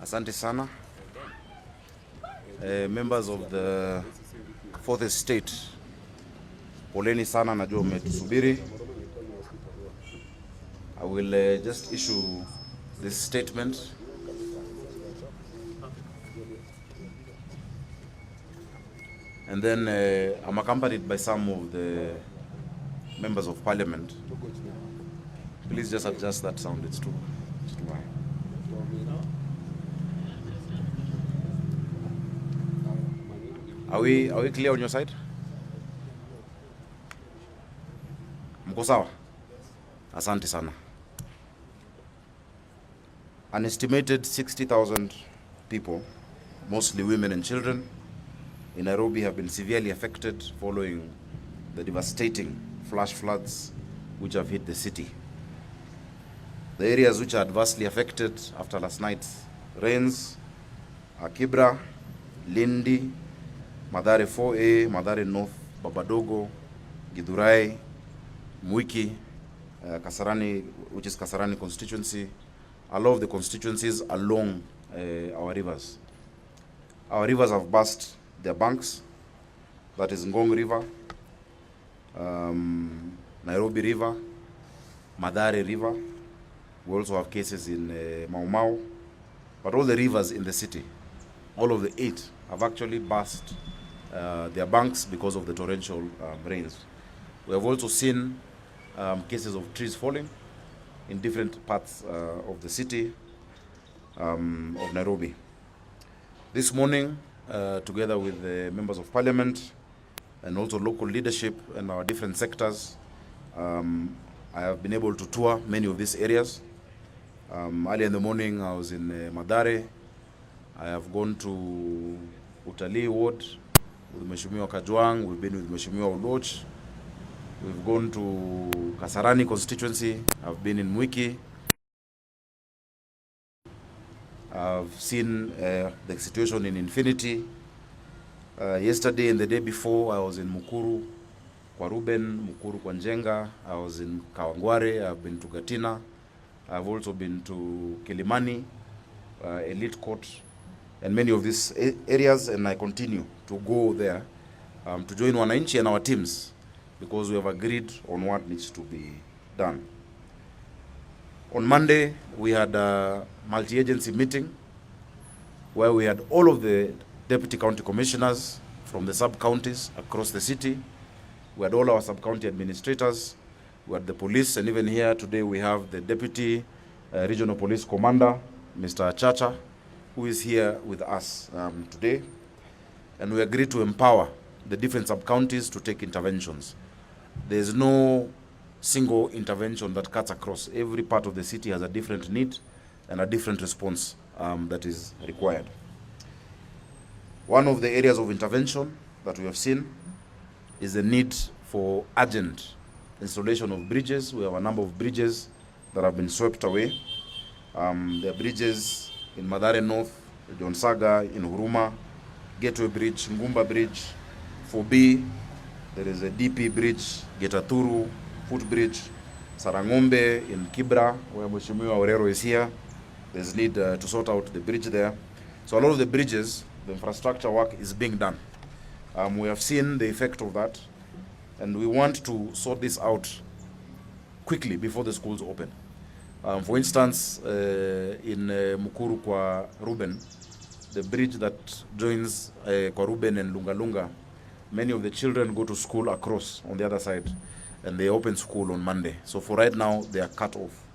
Asante sana. Members of the fourth estate, poleni sana, najua umetusubiri. I will just issue this statement. And then I'm accompanied by some of the members of parliament. Please just adjust that sound, it's too high. Are we clear on your side? Mko sawa? Asante sana. An estimated 60,000 people, mostly women and children, in Nairobi have been severely affected following the devastating flash floods which have hit the city. The areas which are adversely affected after last night's rains are Kibra, Lindi, Mathare 4A, Mathare North, Babadogo, Githurai, Mwiki, Kasarani, which is Kasarani constituency, a lot of the constituencies along our rivers. Our rivers have burst their banks, that is Ngong River, Nairobi River, Mathare River. We also have cases in Mau Mau, but all the rivers in the city, all of the 8, have actually burst their banks because of the torrential rains. We have also seen cases of trees falling in different parts of the city of Nairobi. This morning, together with the members of parliament and also local leadership and our different sectors, I have been able to tour many of these areas. Early in the morning, I was in Mathare. I have gone to Utalii Ward with Mheshimiwa Kajwang. We've been with Mheshimiwa Oloch. We've gone to Kasarani constituency. I've been in Mwiki. I've seen the situation in Infinity. Yesterday and the day before, I was in Mukuru, kwa Ruben, Mukuru kwa Njenga. I was in Kawangware. I've been to Gatina. I've also been to Kilimani, Elite Court, and many of these areas, and I continue to go there to join Wananchi and our teams, because we have agreed on what needs to be done. On Monday, we had a multi-agency meeting where we had all of the deputy county commissioners from the sub-counties across the city. We had all our sub-county administrators. We had the police, and even here today we have the deputy regional police commander, Mr. Chacha, who is here with us today. And we agreed to empower the different sub-counties to take interventions. There is no single intervention that cuts across. Every part of the city has a different need and a different response that is required. One of the areas of intervention that we have seen is the need for urgent installation of bridges. We have a number of bridges that have been swept away. There are bridges in Mathare North, John Saga, in Huruma, Gateway Bridge, Ngumba Bridge, 4B. There is a DP Bridge, Getaturu, Footbridge, Sarangombe in Kibra, where Mheshimiwa Orero is here. There's need to sort out the bridge there. So a lot of the bridges, the infrastructure work is being done. We have seen the effect of that, and we want to sort this out quickly before the schools open. For instance, in Mukuru kwa Ruben, the bridge that joins kwa Ruben and Lunga, many of the children go to school across on the other side, and they open school on Monday. So for right now, they are cut off.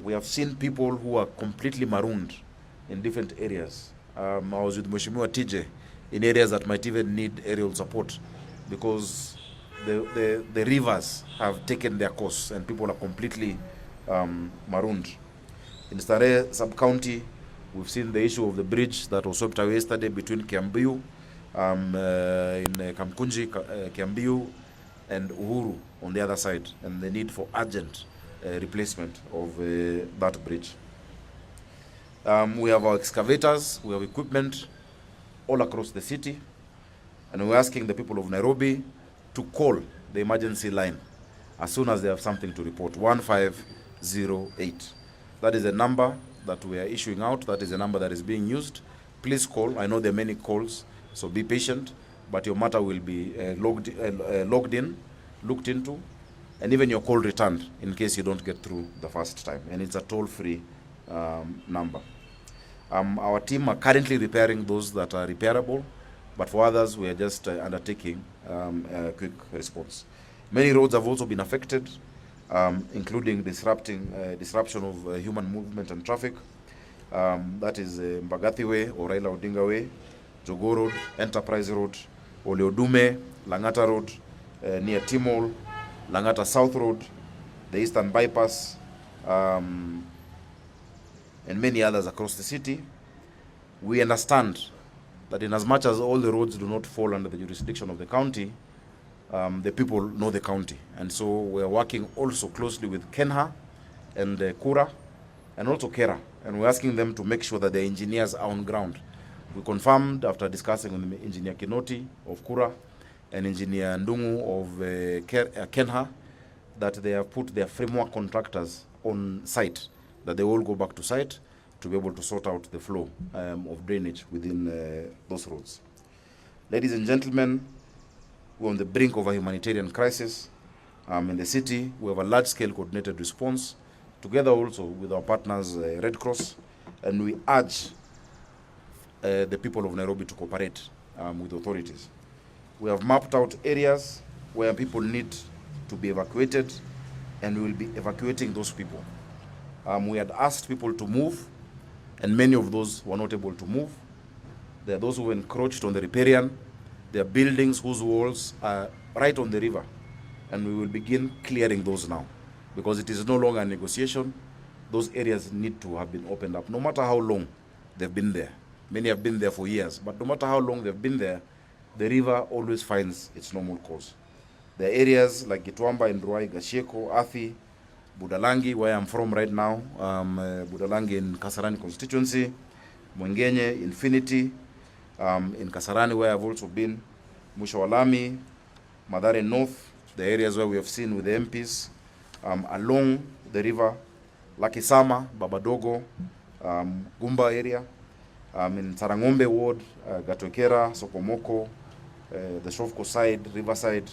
We have seen people who are completely marooned in different areas. I was with Mheshimiwa TJ in areas that might even need aerial support, because the rivers have taken their course and people are completely marooned. In Starehe sub-county, we've seen the issue of the bridge that was swept away yesterday between Kiambu, in Kamkunji, Kiambu, and Uhuru on the other side, and the need for urgent replacement of that bridge. We have our excavators, we have equipment all across the city, and we're asking the people of Nairobi to call the emergency line as soon as they have something to report, 1508. That is the number that we are issuing out. That is the number that is being used. Please call. I know there are many calls, so be patient, but your matter will be logged in, looked into, and even your call returned in case you don't get through the first time. And it's a toll-free number. Our team are currently repairing those that are repairable, but for others, we are just undertaking a quick response. Many roads have also been affected, including disruption of human movement and traffic. That is Mbagathi Way or Raila Odinga Way, Jogoo Road, Enterprise Road, Oleodume, Langata Road, near Timol, Langata South Road, the Eastern Bypass, and many others across the city. We understand that in as much as all the roads do not fall under the jurisdiction of the county, the people know the county. And so we're working also closely with Kenha and Kura and also Kera. And we're asking them to make sure that the engineers are on ground. We confirmed after discussing with Engineer Kinoti of Kura and Engineer Ndungu of Kenha that they have put their framework contractors on site, that they all go back to site to be able to sort out the flow of drainage within those roads. Ladies and gentlemen, we're on the brink of a humanitarian crisis in the city. We have a large-scale coordinated response, together also with our partners, Red Cross, and we urge the people of Nairobi to cooperate with authorities. We have mapped out areas where people need to be evacuated, and we will be evacuating those people. We had asked people to move, and many of those were not able to move. There are those who encroached on the riparian. There are buildings whose walls are right on the river, and we will begin clearing those now, because it is no longer a negotiation. Those areas need to have been opened up, no matter how long they've been there. Many have been there for years, but no matter how long they've been there, the river always finds its normal course. There are areas like Gitwamba in Ruai, Gasheko, Athi, Budalangi, where I'm from right now, Budalangi in Kasarani constituency, Mwengenye, Infinity, in Kasarani where I've also been, Mushawalami, Mathare North, the areas where we have seen with the MPs, along the river, Lakisama, Babadogo, Gumba area, in Sarangombe Ward, Gatwekera, Sokomoko, the Shofko side, Riverside,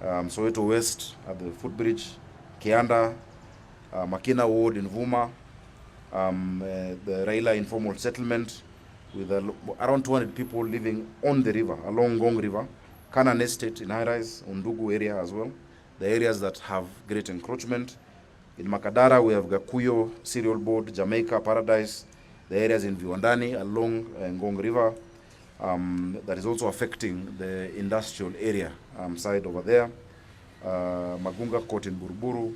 Soweto West at the footbridge, Kianda, Makina Ward in Vuma, the Raila informal settlement with around 200 people living on the river, along Gong River, Kanan Estate in High-Rise, Undugu area as well, the areas that have great encroachment. In Makadara, we have Gakuyo, Cereal Board, Jamaica, Paradise, the areas in Viwandani along Ngong River, that is also affecting the industrial area side over there. Magunga Court in Buruburu,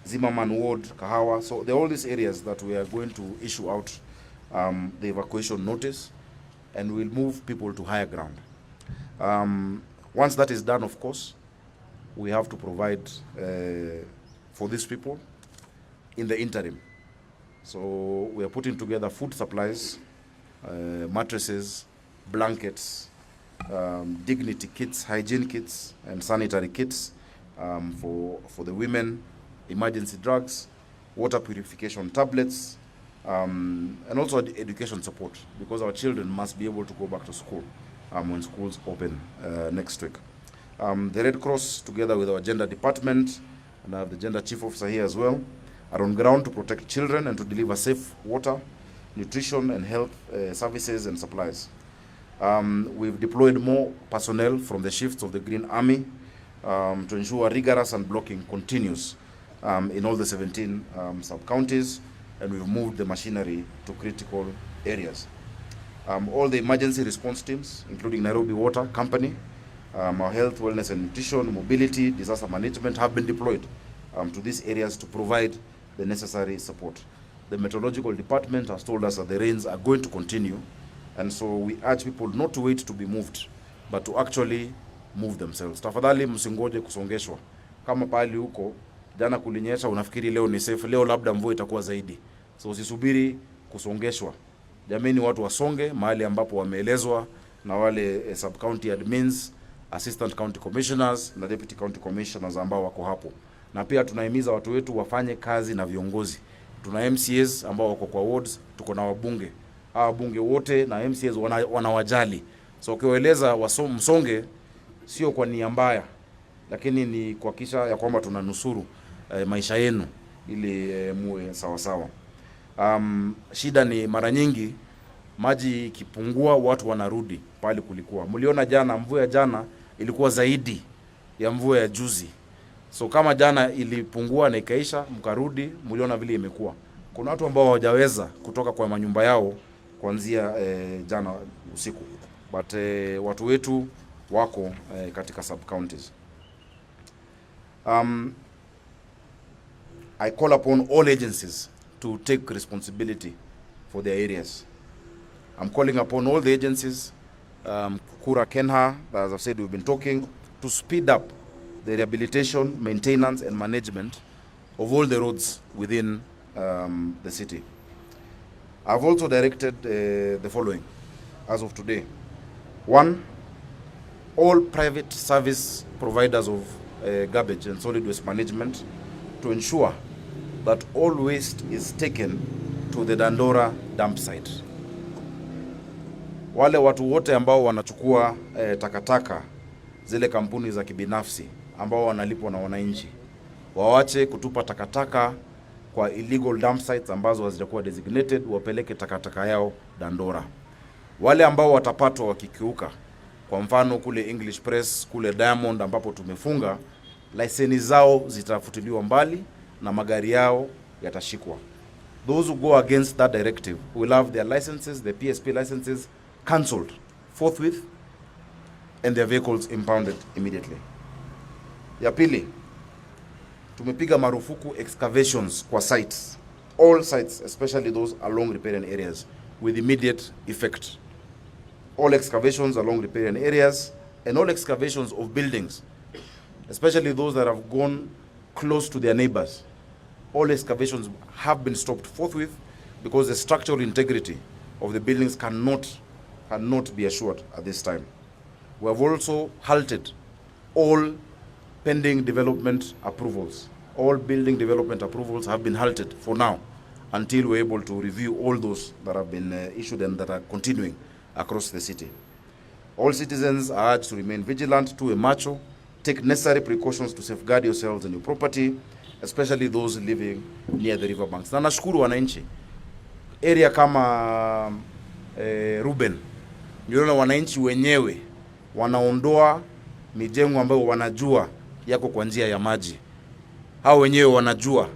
Zimmerman Ward, Kahawa. So there are all these areas that we are going to issue out the evacuation notice, and we'll move people to higher ground. Once that is done, of course, we have to provide for these people in the interim. So we are putting together food supplies, mattresses, blankets, dignity kits, hygiene kits, and sanitary kits for the women, emergency drugs, water purification tablets, and also education support, because our children must be able to go back to school when schools open next week. The Red Cross, together with our gender department, and I have the gender chief officer here as well, are on ground to protect children and to deliver safe water, nutrition, and health services and supplies. We've deployed more personnel from the shifts of the Green Army to ensure rigorous and blocking continues in all the 17 sub-counties, and we've moved the machinery to critical areas. All the emergency response teams, including Nairobi Water Company, our health, wellness and nutrition, mobility, disaster management, have been deployed to these areas to provide the necessary support. The meteorological department has told us that the rains are going to continue, and so we urge people not to wait to be moved, but to actually move themselves. Tafadhali msingoje kusongeshwa. Kama pali huko, jana kulinyesha, unafikiri leo ni safe, leo labda mvua itakuwa zaidi. So usisubiri kusongeshwa. Jameni, watu wasonge mahali ambapo wameelezwa na wale sub-county admins, assistant county commissioners na deputy county commissioners ambao wako hapo. Na pia tunahimiza watu wetu wafanye kazi na viongozi. Tuna MCAs ambao wako kwa wards, tuko na wabunge. Hawa wabunge wote na MCAs wanawajali. So ukiwaeleza msonge sio kwa nia mbaya, lakini ni kuhakikisha ya kwamba tunanusuru maisha yenu ili muwe sawa sawa. Shida ni mara nyingi maji ikipungua watu wanarudi pale kulikuwa. Mliona jana mvua ya jana ilikuwa zaidi ya mvua ya juzi. So kama jana ilipungua na ikaisha mkarudi, mliona vile imekuwa. Kuna watu ambao hawajaweza kutoka kwa manyumba yao kuanzia jana usiku. But watu wetu wako katika sub counties. I call upon all agencies to take responsibility for their areas. I'm calling upon all the agencies, Kura Kenha, as I've said, we've been talking, to speed up the rehabilitation, maintenance and management of all the roads within the city. I've also directed the following as of today. 1, all private service providers of garbage and solid waste management to ensure that all waste is taken to the Dandora dump site. Wale watu wote ambao wanachukua takataka, zile kampuni za kibinafsi ambao wanalipwa na wananchi, wawache kutupa takataka kwa illegal dump sites ambazo hazijakuwa designated, wapeleke takataka yao Dandora. Wale ambao watapatwa wakikiuka, kwa mfano kule English Press, kule Diamond ambapo tumefunga, leseni zao zitafutiliwa mbali na magari yao yatashikwa. Those who go against that directive will have their licenses, the PSP licenses, cancelled forthwith and their vehicles impounded immediately. Ya pili, tumepiga marufuku excavations kwa sites, all sites, especially those along riparian areas, with immediate effect. All excavations along riparian areas and all excavations of buildings, especially those that have gone close to their neighbors. All excavations have been stopped forthwith because the structural integrity of the buildings cannot be assured at this time. We have also halted all pending development approvals. All building development approvals have been halted for now until we're able to review all those that have been issued and that are continuing across the city. All citizens are urged to remain vigilant, to a macho, take necessary precautions to safeguard yourselves and your property, especially those living near the river banks. Na nashukuru wananchi. Area kama Ruben, niona wananchi wenyewe wanaondoa mijengo ambayo wanajua yako kwa njia ya maji. Hao wenyewe wanajua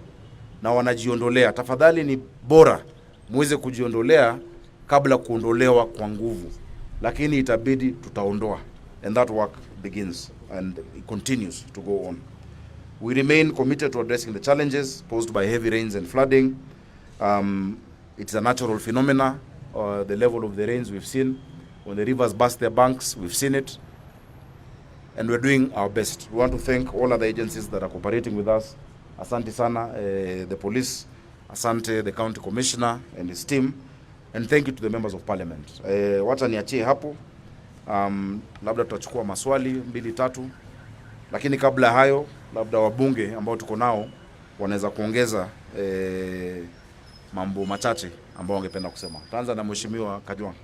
na wanajiondolea. Tafadhali ni bora muweze kujiondolea kabla kuondolewa kwa nguvu. Lakini itabidi tutaondoa. And that work begins and it continues to go on. We remain committed to addressing the challenges posed by heavy rains and flooding. It's a natural phenomena. The level of the rains we've seen. When the rivers burst their banks, we've seen it. And we're doing our best. We want to thank all other agencies that are cooperating with us. Asante sana, the police. Asante, the county commissioner and his team. And thank you to the members of parliament. Wacha niachie hapo. Labda tutachukua maswali 2-3. Lakini kabla hayo, labda wabunge ambao tuko nao wanaweza kuongeza mambo machache ambao wangependa kusema. Tuanza na Mheshimiwa Kajwang.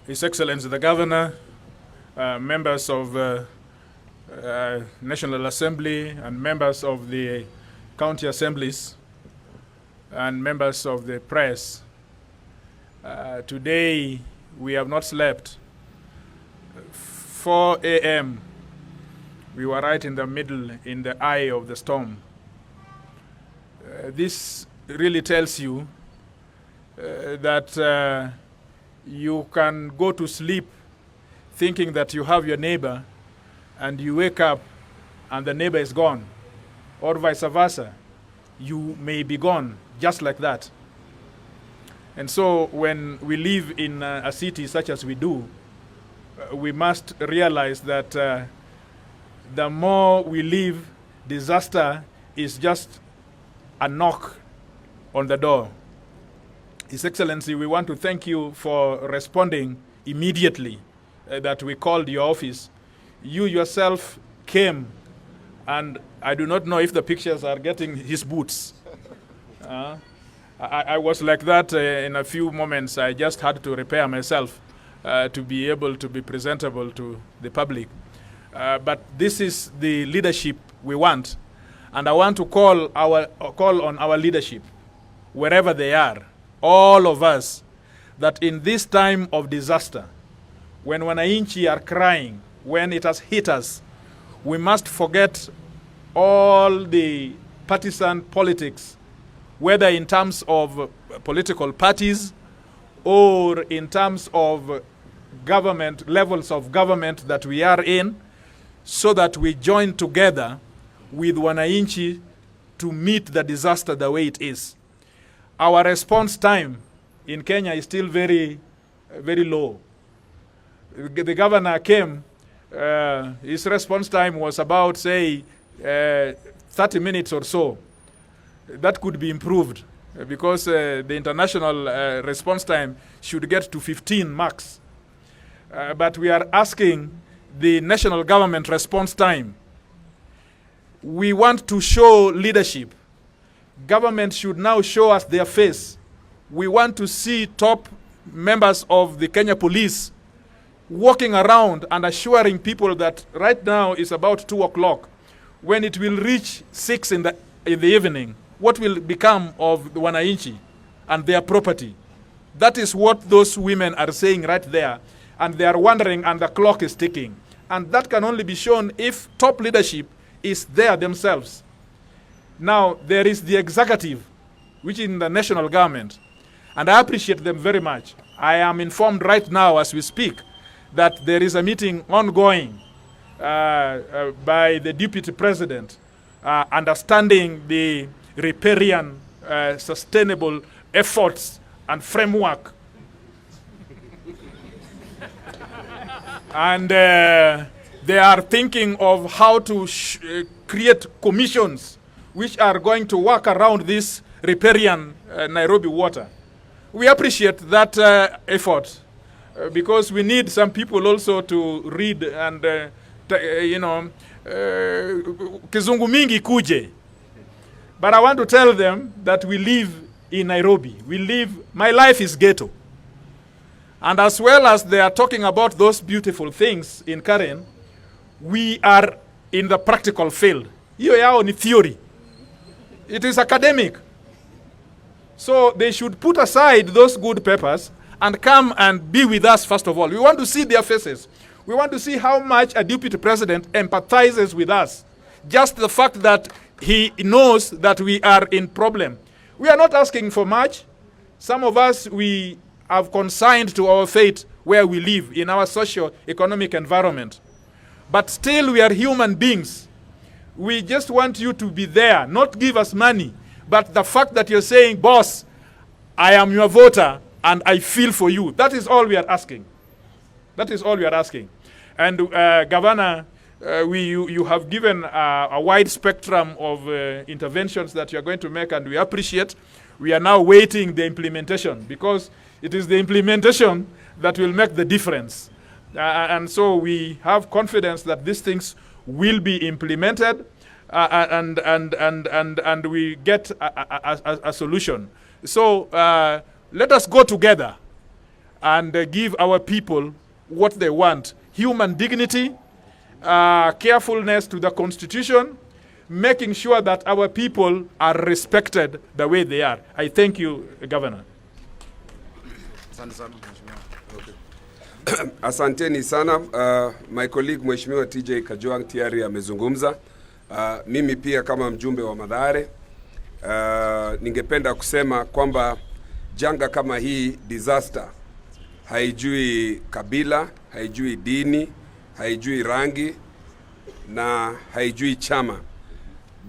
His Excellency the Governor, members of National Assembly and members of the county assemblies and members of the press, today we have not slept. 4 a.m. we were right in the middle, in the eye of the storm. This really tells you that you can go to sleep thinking that you have your neighbor and you wake up and the neighbor is gone, or vice versa. You may be gone just like that. And so when we live in a city such as we do, we must realize that the more we live, disaster is just a knock on the door. His Excellency, we want to thank you for responding immediately that we called your office. You yourself came, and I do not know if the pictures are getting his boots. I was like that in a few moments. I just had to repair myself to be able to be presentable to the public. But this is the leadership we want. And I want to call on our leadership, wherever they are, all of us, that in this time of disaster, when wananchi are crying, when it has hit us, we must forget all the partisan politics, whether in terms of political parties or in terms of government, levels of government that we are in, so that we join together with wananchi to meet the disaster the way it is. Our response time in Kenya is still very, very low. The governor came, his response time was about, say, 30 minutes or so. That could be improved because the international response time should get to 15 max. But we are asking the national government response time. We want to show leadership. Government should now show us their face. We want to see top members of the Kenya Police walking around and assuring people that right now is about 2 o'clock. When it will reach 6 in the evening, what will become of the wananchi and their property? That is what those women are saying right there. And they are wondering, and the clock is ticking. And that can only be shown if top leadership is there themselves. Now, there is the executive, which is in the national government. And I appreciate them very much. I am informed right now as we speak that there is a meeting ongoing by the deputy president, understanding the riparian sustainable efforts and framework. And they are thinking of how to create commissions which are going to work around this riparian Nairobi water. We appreciate that effort because we need some people also to read and, kizungu mingi kuje. But I want to tell them that we live in Nairobi. My life is ghetto. And as well as they are talking about those beautiful things in Karen, we are in the practical field. Hiyo yao ni theory. It is academic. So they should put aside those good papers and come and be with us first of all. We want to see their faces. We want to see how much a deputy president empathizes with us. Just the fact that he knows that we are in problem. We are not asking for much. Some of us, we have consigned to our fate where we live in our socio-economic environment. But still we are human beings. We just want you to be there, not give us money. But the fact that you're saying, boss, I am your voter and I feel for you. That is all we are asking. That is all we are asking. And Governor, you have given a wide spectrum of interventions that you are going to make, and we appreciate. We are now waiting the implementation, because it is the implementation that will make the difference. And so we have confidence that these things will be implemented and we get a solution. So let us go together and give our people what they want. Human dignity, carefulness to the Constitution, making sure that our people are respected the way they are. I thank you, Governor. Asanteni sana. My colleague Mheshimiwa TJ Kajwang tayari amezungumza. Mimi pia kama mjumbe wa Mathare ningependa kusema kwamba janga kama hii disaster haijui kabila, haijui dini, haijui rangi na haijui chama.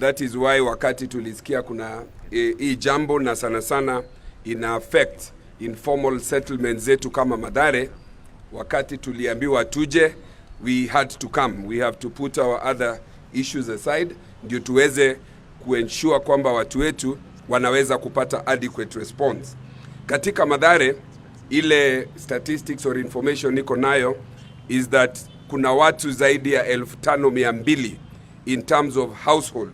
That is why wakati tulisikia kuna hii jambo na sana sana ina affect informal settlements zetu kama Mathare, wakati tuliambiwa tuje, we had to come. We have to put our other issues aside ndio tuweze kuensure kwamba watu wetu wanaweza kupata adequate response. Katika Mathare, ile statistics or information niko nayo is that kuna watu zaidi ya 1500 in terms of household.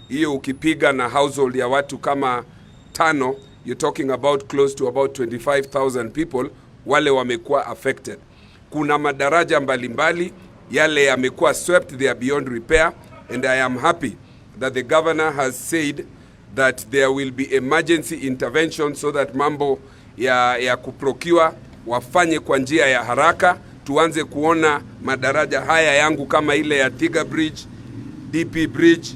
Hiyo ukipiga na household ya watu kama tano, you're talking about close to about 25,000 people wale wamekuwa affected. Kuna madaraja mbalimbali yale yamekuwa swept, they are beyond repair, and I am happy that the governor has said that there will be emergency intervention so that mambo ya kuprocure wafanye kwa njia ya haraka. Tuanze kuona madaraja haya yangu kama ile ya Tiga Bridge, DP Bridge,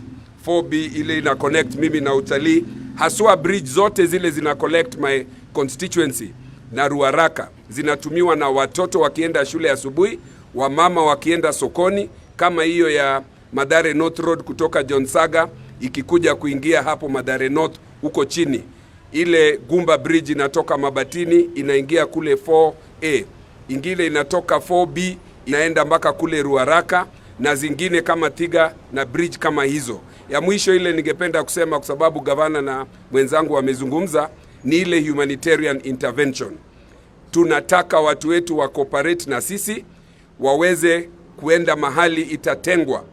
4B ile ina connect mimi na utalii. Haswa bridge zote zile zina collect my constituency na Ruaraka. Zinatumiwa na watoto wakienda shule asubuhi, wamama wakienda sokoni, kama hiyo ya Mathare North Road kutoka John Saga ikikuja kuingia hapo Mathare North huko chini. Ile Gumba Bridge inatoka Mabatini inaingia kule 4A. Ingine inatoka 4B inaenda mpaka kule Ruaraka, na zingine kama Tiga na bridge kama hizo. Ya mwisho ile ningependa kusema, kwa sababu gavana na mwenzangu wamezungumza, ni ile humanitarian intervention. Tunataka watu wetu wa cooperate na sisi waweze kuenda mahali itatengwa.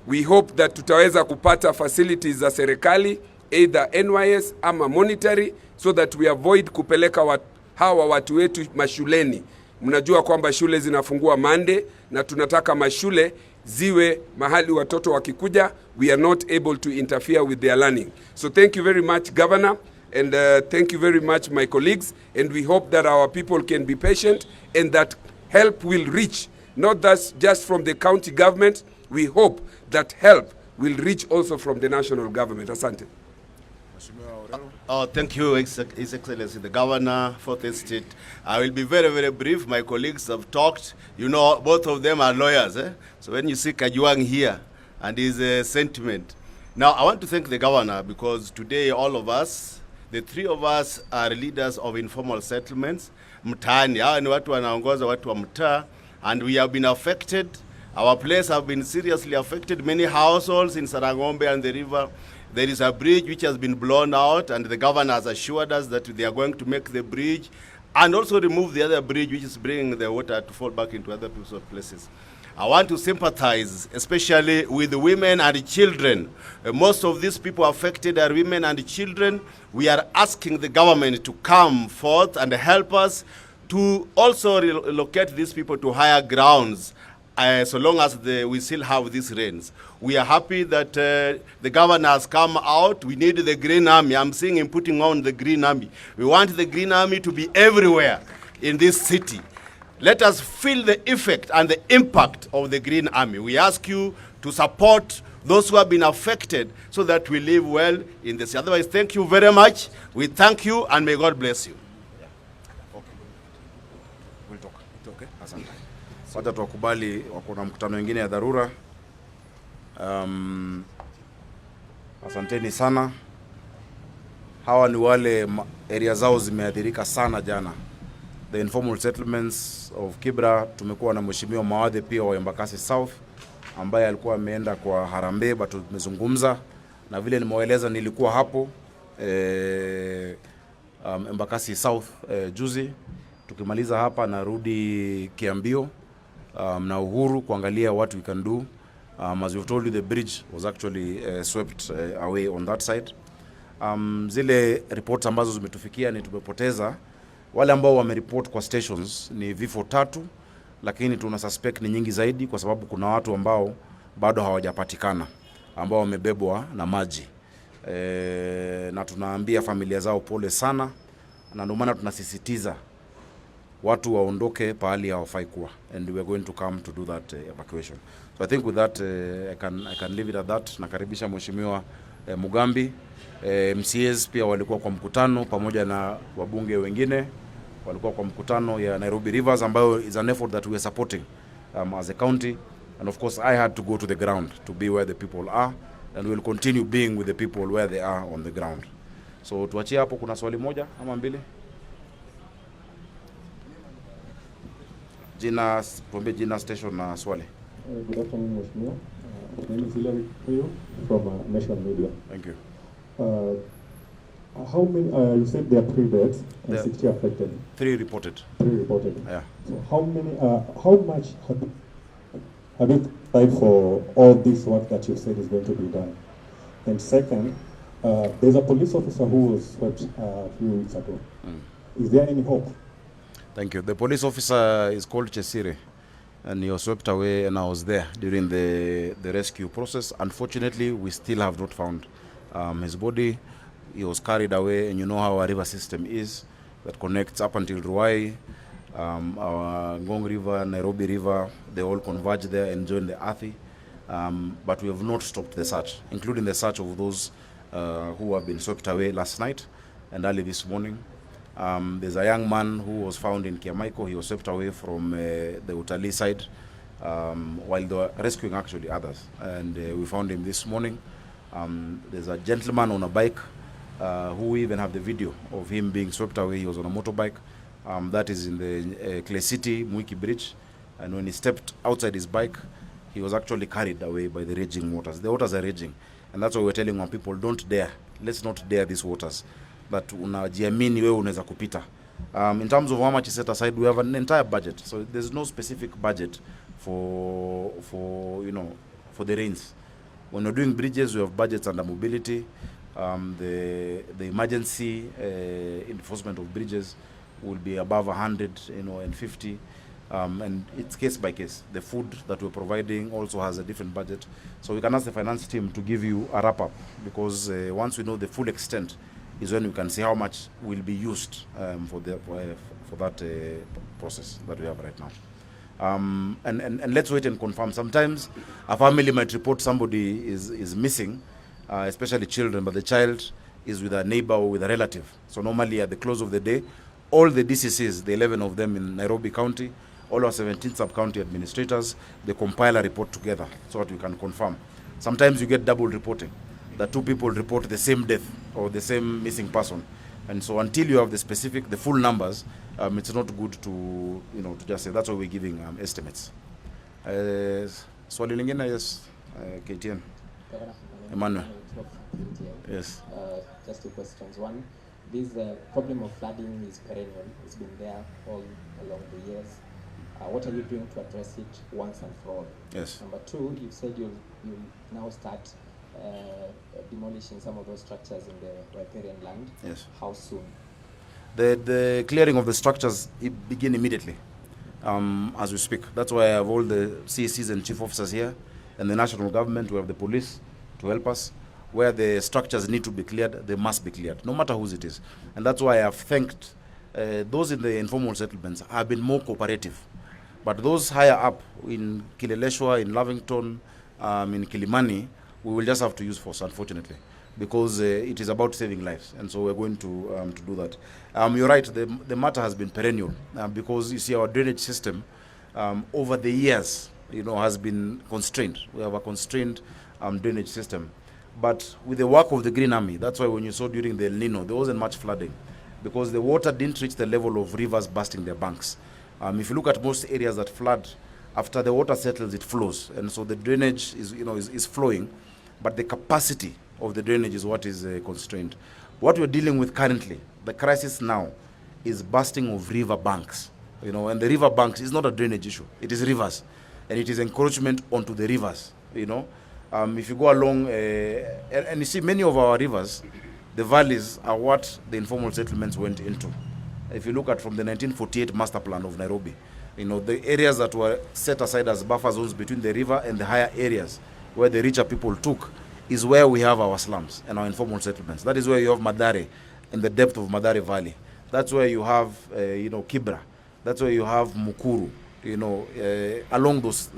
We hope that tutaweza kupata facilities za serikali, either NYS ama monetary, so that we avoid kupeleka hawa watu wetu mashuleni. Mnajua kwamba shule zinafungua Monday, na tunataka mashule ziwe mahali watoto wakikuja, we are not able to interfere with their learning. So thank you very much, Governor, and thank you very much, my colleagues, and we hope that our people can be patient and that help will reach, not just from the county government. We hope that help will reach also from the national government. Asante. Thank you, His Excellency, the Governor, Fourth Estate. I will be very, very brief. My colleagues have talked. You know, both of them are lawyers. So when you see Kajuang here and his sentiment. Now, I want to thank the Governor because today all of us, the three of us are leaders of informal settlements. Mtaani, hawa ni watu wanaongoza watu wa mtaa, and we have been affected. Our place have been seriously affected. Many households in Sarangombe and the river. There is a bridge which has been blown out, and the governor has assured us that they are going to make the bridge and also remove the other bridge which is bringing the water to fall back into other people's places. I want to sympathize, especially with the women and children. Most of these people affected are women and children. We are asking the government to come forth and help us to also relocate these people to higher grounds. So long as we still have these rains. We are happy that the governor has come out. We need the Green Army. I'm seeing him putting on the Green Army. We want the Green Army to be everywhere in this city. Let us feel the effect and the impact of the Green Army. We ask you to support those who have been affected so that we live well in this. Otherwise, thank you very much. We thank you and may God bless you. Okay. We'll talk. Okay. Asante. Wacha tuwakubali wako na mkutano mwingine ya dharura. Asanteni sana. Hawa ni wale area zao zimeathirika sana jana. The informal settlements of Kibra. Tumekuwa na mheshimiwa Mawadhe pia wa Embakasi South ambaye alikuwa ameenda kwa Harambee, but tumezungumza na vile nimewaeleza nilikuwa hapo Embakasi South juzi. Tukimaliza hapa narudi Kiambio na Uhuru kuangalia what we can do. As we've told you, the bridge was actually swept away on that side. Zile reports ambazo zimetufikia ni tumepoteza wale ambao wamereport kwa stations ni vifo 3, lakini tuna suspect ni nyingi zaidi kwa sababu kuna watu ambao bado hawajapatikana ambao wamebebwa na maji. Na tunaambia familia zao pole sana, na ndio maana tunasisitiza watu waondoke pahali hawafai kuwa, and we are going to come to do that evacuation. So I think with that I can leave it at that. Nakaribisha mheshimiwa Mugambi. MCAs pia walikuwa kwa mkutano pamoja na wabunge wengine walikuwa kwa mkutano ya Nairobi Rivers, ambayo is an effort that we are supporting as a county, and of course I had to go to the ground to be where the people are, and we will continue being with the people where they are on the ground. So tuachie hapo. Kuna swali moja ama mbili? Jina, tuombe jina, station na swali. Good afternoon, Mheshimiwa. My name is Hilary from National Media. Thank you. How many, you said there are 3 deaths and 60 affected? 3 reported. 3 reported. Yeah. So how much have you tried for all this work that you said is going to be done? And second, There's a police officer who was swept a few weeks ago. Is there any hope? Thank you. The police officer is called Chesire, and he was swept away, and I was there during the rescue process. Unfortunately, we still have not found his body. He was carried away, and you know how our river system is that connects up until Ruai, our Ngong River, Nairobi River, they all converge there and join the Athi. But we have not stopped the search, including the search of those who have been swept away last night and early this morning. There's a young man who was found in Kiamaiko. He was swept away from the Utalii side while they were rescuing actually others. And we found him this morning. There's a gentleman on a bike who we even have the video of him being swept away. He was on a motorbike. That is in the Clay City, Mwiki Bridge. And when he stepped outside his bike, he was actually carried away by the raging waters. The waters are raging. And that's why we're telling our people, don't dare. Let's not dare these waters. But unajiamini wewe unaweza kupita. In terms of how much is set aside, we have an entire budget. So there's no specific budget for the rains. When we're doing bridges, we have budgets under mobility. The emergency enforcement of bridges will be above 150. And it's case by case. The food that we're providing also has a different budget. So we can ask the finance team to give you a wrap-up, because once we know the full extent is when we can see how much will be used for that process that we have right now. And let's wait and confirm. Sometimes a family might report somebody is missing, especially children, but the child is with a neighbor or with a relative. So normally at the close of the day, all the DCCs, the 11 of them in Nairobi County, all our 17 sub-county administrators, they compile a report together so that we can confirm. Sometimes you get double reporting, that two people report the same death or the same missing person. And so until you have the full numbers, it's not good to just say. That's why we're giving estimates. Swali lingine, yes, KTN. Emmanuel. Yes. Just two questions. One, this problem of flooding is perennial. It's been there all along the years. What are you doing to address it once and for all? Yes. Number two, you said you'll now start demolishing some of those structures in the riparian land. Yes. How soon? The clearing of the structures begin immediately as we speak. That's why I have all the CSCs and chief officers here, and the national government. We have the police to help us. Where the structures need to be cleared, they must be cleared, no matter whose it is. And that's why I have thanked those in the informal settlements have been more cooperative. But those higher up in Kileleshwa, in Lavington, in Kilimani, we will just have to use force, unfortunately, because it is about saving lives. And so we're going to do that. You're right, the matter has been perennial because you see our drainage system over the years has been constrained. We have a constrained drainage system. But with the work of the Green Army, that's why when you saw during the El Nino, there wasn't much flooding, because the water didn't reach the level of rivers bursting their banks. If you look at most areas that flood, after the water settles, it flows. And so the drainage is flowing, but the capacity of the drainage is what is constrained. What we're dealing with currently, the crisis now, is bursting of river banks. And the river banks is not a drainage issue. It is rivers, and it is encroachment onto the rivers. If you go along, and you see many of our rivers, the valleys are what the informal settlements went into. If you look at from the 1948 master plan of Nairobi, the areas that were set aside as buffer zones between the river and the higher areas where the richer people took is where we have our slums and our informal settlements. That is where you have Madare and the depth of Madare Valley. That's where you have, Kibra. That's where you have Mukuru, along those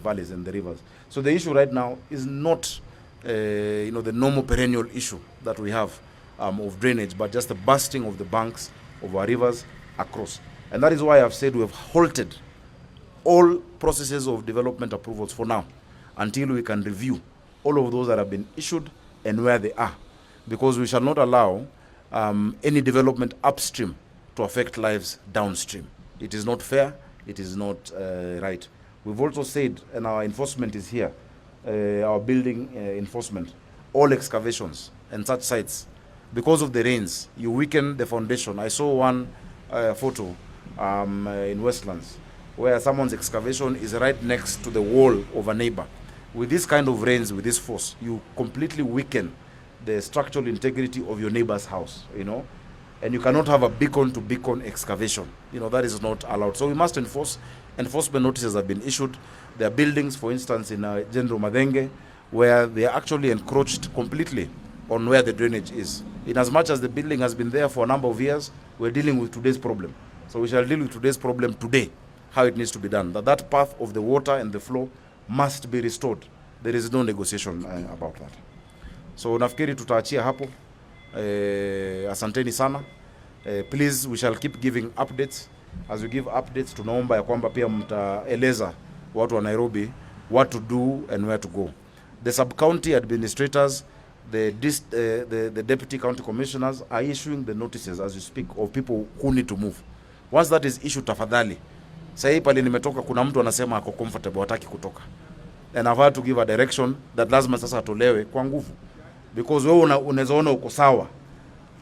valleys and the rivers. So the issue right now is not, the normal perennial issue that we have of drainage, but just the bursting of the banks of our rivers across. And that is why I've said we have halted all processes of development approvals for now, until we can review all of those that have been issued and where they are. Because we shall not allow any development upstream to affect lives downstream. It is not fair, it is not right. We've also said, and our enforcement is here, our building enforcement, all excavations and such sites, because of the rains, you weaken the foundation. I saw one photo in Westlands where someone's excavation is right next to the wall of a neighbor. With this kind of rains, with this force, you completely weaken the structural integrity of your neighbor's house, you know. And you cannot have a beacon-to-beacon excavation. You know, that is not allowed. So we must enforce. Enforcement notices have been issued. There are buildings, for instance, in General Madenge, where they are actually encroached completely on where the drainage is. In as much as the building has been there for a number of years, we're dealing with today's problem. So we shall deal with today's problem today, how it needs to be done. That path of the water and the flow must be restored. There is no negotiation about that. So nafikiri tutaachia hapo. Asanteni sana. Please, we shall keep giving updates. As we give updates, tunaomba ya kwamba pia mtaeleza watu wa Nairobi what to do and where to go. The sub-county administrators, the deputy county commissioners are issuing the notices as you speak of people who need to move. Once that is issued, tafadhali. Sasa pale nimetoka kuna mtu anasema ako comfortable hataki kutoka. And I've had to give a direction that lazima sasa atolewe kwa nguvu. Because wewe unaweza ona uko sawa.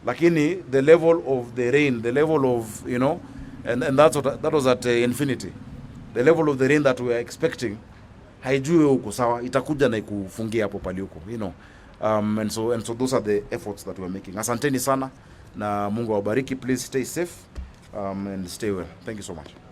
Lakini the level of the rain, the level of, you know, and that was at infinity. The level of the rain that we are expecting, haijui wewe uko sawa, itakuja na ikufungia hapo pale huko, you know. And so those are the efforts that we are making. Asanteni sana na Mungu awabariki. Please stay safe and stay well. Thank you so much.